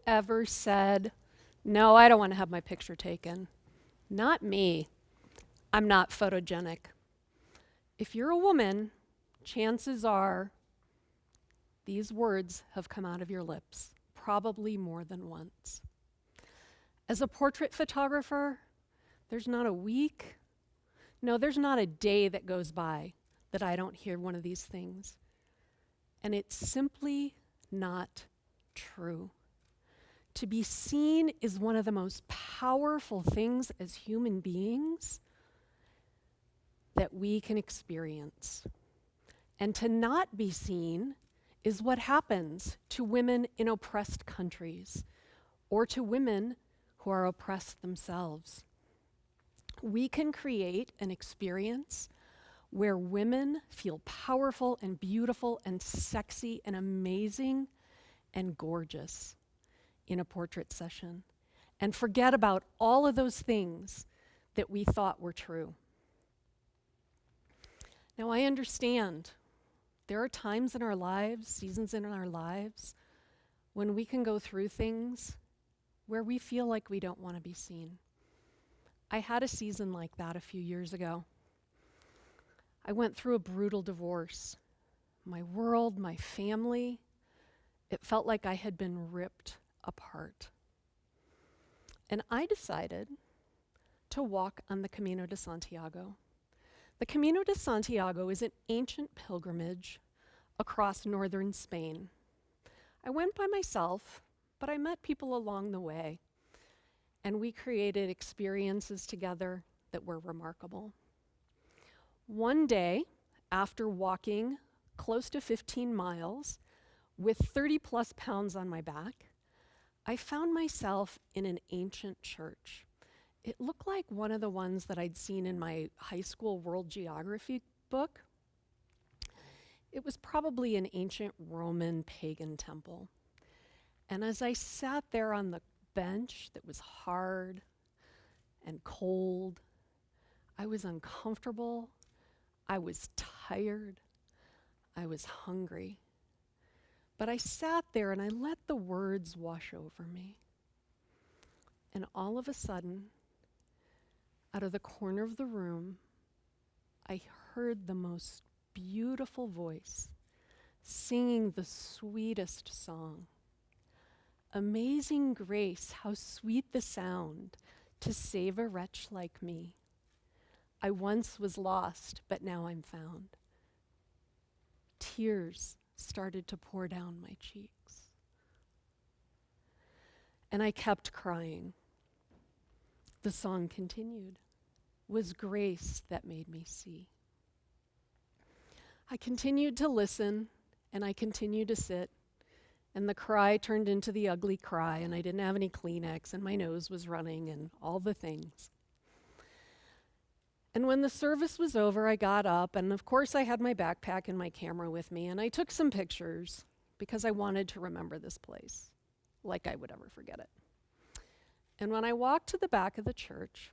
ever said, no, I don't want to have my picture taken? Not me. I'm not photogenic. If you're a woman, chances are these words have come out of your lips, probably more than once. As a portrait photographer, there's not a week, no, there's not a day that goes by that I don't hear one of these things. And it's simply not true. To be seen is one of the most powerful things as human beings that we can experience. And to not be seen is what happens to women in oppressed countries or to women who are oppressed themselves. We can create an experience where women feel powerful and beautiful and sexy and amazing and gorgeous in a portrait session and forget about all of those things that we thought were true. Now, I understand there are times in our lives, seasons in our lives, when we can go through things where we feel like we don't want to be seen. I had a season like that a few years ago. I went through a brutal divorce. My world, my family, it felt like I had been ripped apart. And I decided to walk on the Camino de Santiago. The Camino de Santiago is an ancient pilgrimage across northern Spain. I went by myself, but I met people along the way, and we created experiences together that were remarkable. One day, after walking close to 15 miles with 30 plus pounds on my back, I found myself in an ancient church. It looked like one of the ones that I'd seen in my high school world geography book. It was probably an ancient Roman pagan temple. And as I sat there on the bench that was hard and cold, I was uncomfortable, I was tired, I was hungry. But I sat there and I let the words wash over me. And all of a sudden, out of the corner of the room, I heard the most beautiful voice singing the sweetest song. Amazing grace, how sweet the sound to save a wretch like me. I once was lost, but now I'm found. Tears started to pour down my cheeks. And I kept crying. The song continued. Was grace that made me see. I continued to listen, and I continued to sit, and the cry turned into the ugly cry, and I didn't have any Kleenex, and my nose was running, and all the things. And when the service was over, I got up, and of course I had my backpack and my camera with me, and I took some pictures because I wanted to remember this place, like I would ever forget it. And when I walked to the back of the church,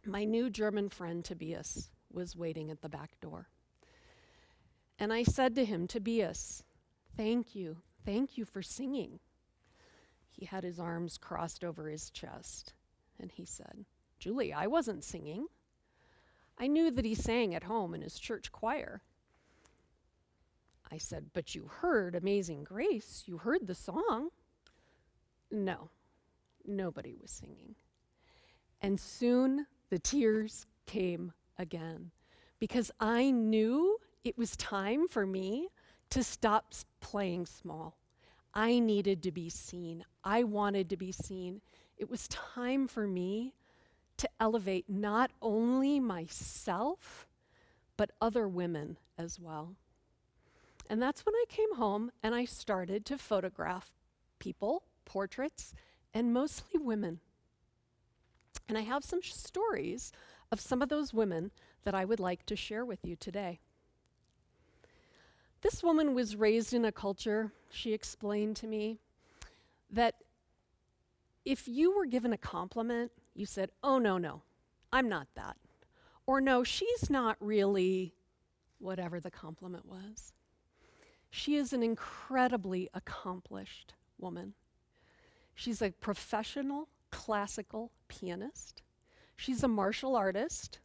my new German friend Tobias was waiting at the back door. And I said to him, Tobias, thank you for singing. He had his arms crossed over his chest, and he said, Julie, I wasn't singing. I knew that he sang at home in his church choir. I said, but you heard Amazing Grace. You heard the song. No, nobody was singing. And soon the tears came again because I knew it was time for me to stop playing small. I needed to be seen. I wanted to be seen. It was time for me to elevate not only myself, but other women as well. And that's when I came home and I started to photograph people, portraits, and mostly women. And I have some stories of some of those women that I would like to share with you today. This woman was raised in a culture, she explained to me, that if you were given a compliment, you said, oh, no, I'm not that. Or no, she's not really whatever the compliment was. She is an incredibly accomplished woman. She's a professional classical pianist. She's a martial artist,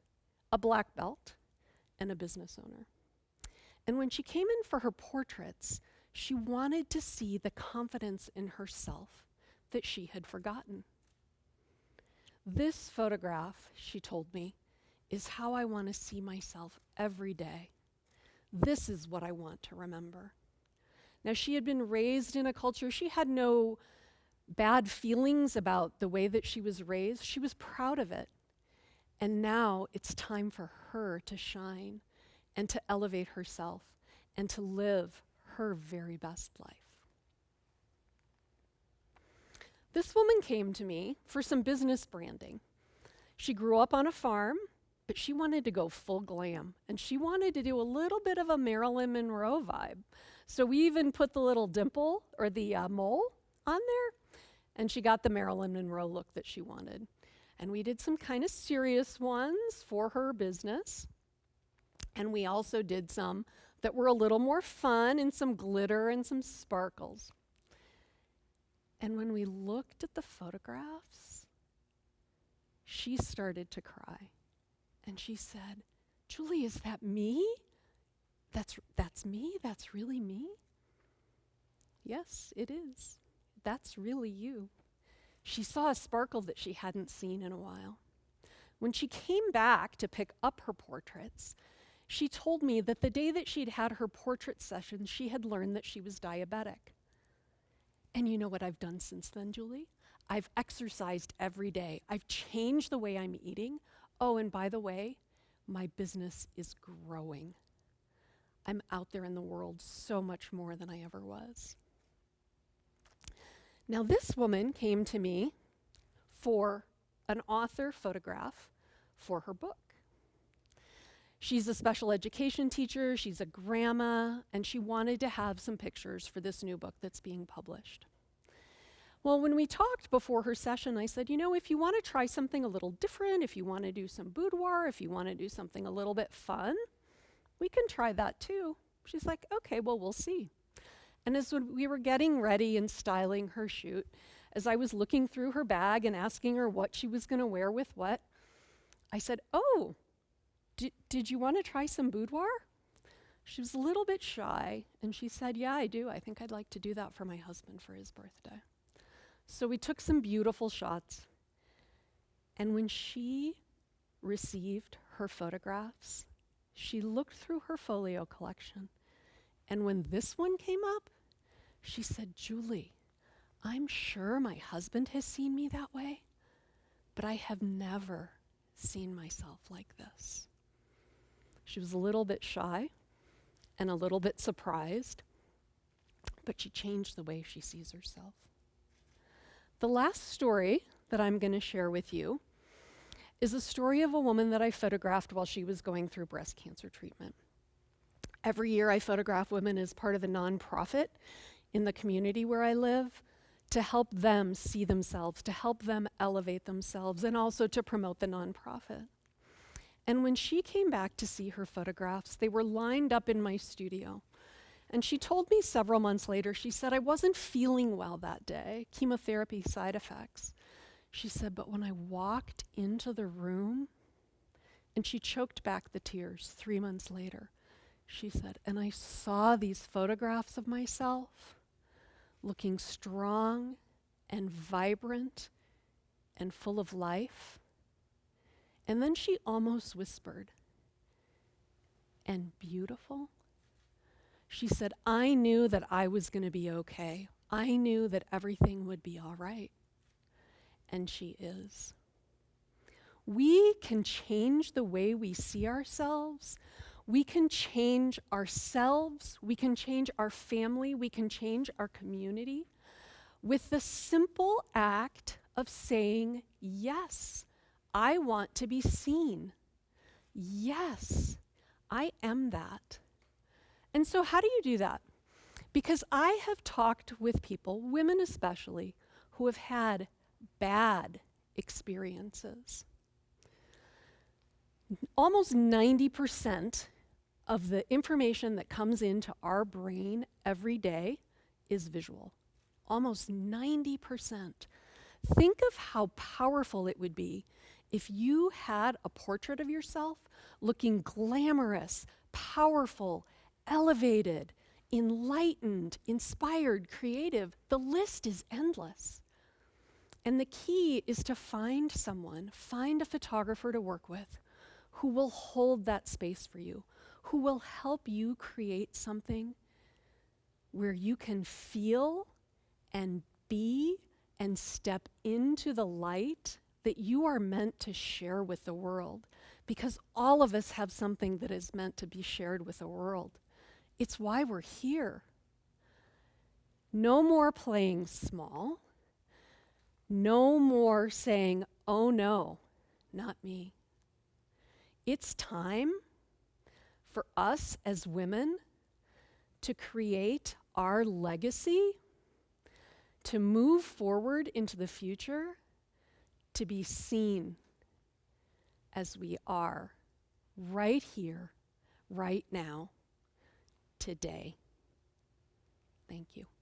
a black belt, and a business owner. And when she came in for her portraits, she wanted to see the confidence in herself that she had forgotten. This photograph, she told me, is how I want to see myself every day. This is what I want to remember. Now, she had been raised in a culture, she had no bad feelings about the way that she was raised. She was proud of it. And now it's time for her to shine and to elevate herself and to live her very best life. This woman came to me for some business branding. She grew up on a farm, but she wanted to go full glam, and she wanted to do a little bit of a Marilyn Monroe vibe. So we even put the little dimple or the mole on there, and she got the Marilyn Monroe look that she wanted. And we did some kind of serious ones for her business, and we also did some that were a little more fun and some glitter and some sparkles. And when we looked at the photographs, she started to cry. And she said, "Julie, is that me? That's me? That's really me?" "Yes, it is. That's really you." She saw a sparkle that she hadn't seen in a while. When she came back to pick up her portraits, she told me that the day that she'd had her portrait session, she had learned that she was diabetic. And you know what I've done since then, Julie? I've exercised every day. I've changed the way I'm eating. Oh, and by the way, my business is growing. I'm out there in the world so much more than I ever was. Now, this woman came to me for an author photograph for her book. She's a special education teacher, she's a grandma, and she wanted to have some pictures for this new book that's being published. Well, when we talked before her session, I said, if you want to try something a little different, if you want to do some boudoir, if you want to do something a little bit fun, we can try that too. She's like, okay, well, we'll see. And as we were getting ready and styling her shoot, as I was looking through her bag and asking her what she was going to wear with what, I said, "Oh, did you want to try some boudoir?" She was a little bit shy, and she said, "Yeah, I do. I think I'd like to do that for my husband for his birthday." So we took some beautiful shots. And when she received her photographs, she looked through her folio collection. And when this one came up, she said, "Julie, I'm sure my husband has seen me that way, but I have never seen myself like this." She was a little bit shy and a little bit surprised, but she changed the way she sees herself. The last story that I'm going to share with you is a story of a woman that I photographed while she was going through breast cancer treatment. Every year I photograph women as part of a nonprofit in the community where I live to help them see themselves, to help them elevate themselves, and also to promote the nonprofit. And when she came back to see her photographs, they were lined up in my studio. And she told me several months later, she said, "I wasn't feeling well that day, chemotherapy side effects." She said, "But when I walked into the room," and she choked back the tears 3 months later, she said, "and I saw these photographs of myself looking strong and vibrant and full of life." And then she almost whispered, "and beautiful." She said, "I knew that I was going to be okay. I knew that everything would be all right." And she is. We can change the way we see ourselves. We can change ourselves. We can change our family. We can change our community with the simple act of saying, "Yes, I want to be seen. Yes, I am that." And so how do you do that? Because I have talked with people, women especially, who have had bad experiences. Almost 90% of the information that comes into our brain every day is visual. almost 90%. Think of how powerful it would be if you had a portrait of yourself looking glamorous, powerful, elevated, enlightened, inspired, creative. The list is endless. And the key is to find someone, find a photographer to work with who will hold that space for you, who will help you create something where you can feel and be and step into the light that you are meant to share with the world. Because all of us have something that is meant to be shared with the world. It's why we're here. No more playing small. No more saying, oh no, not me. It's time for us as women to create our legacy, to move forward into the future, to be seen as we are right here, right now, today. Thank you.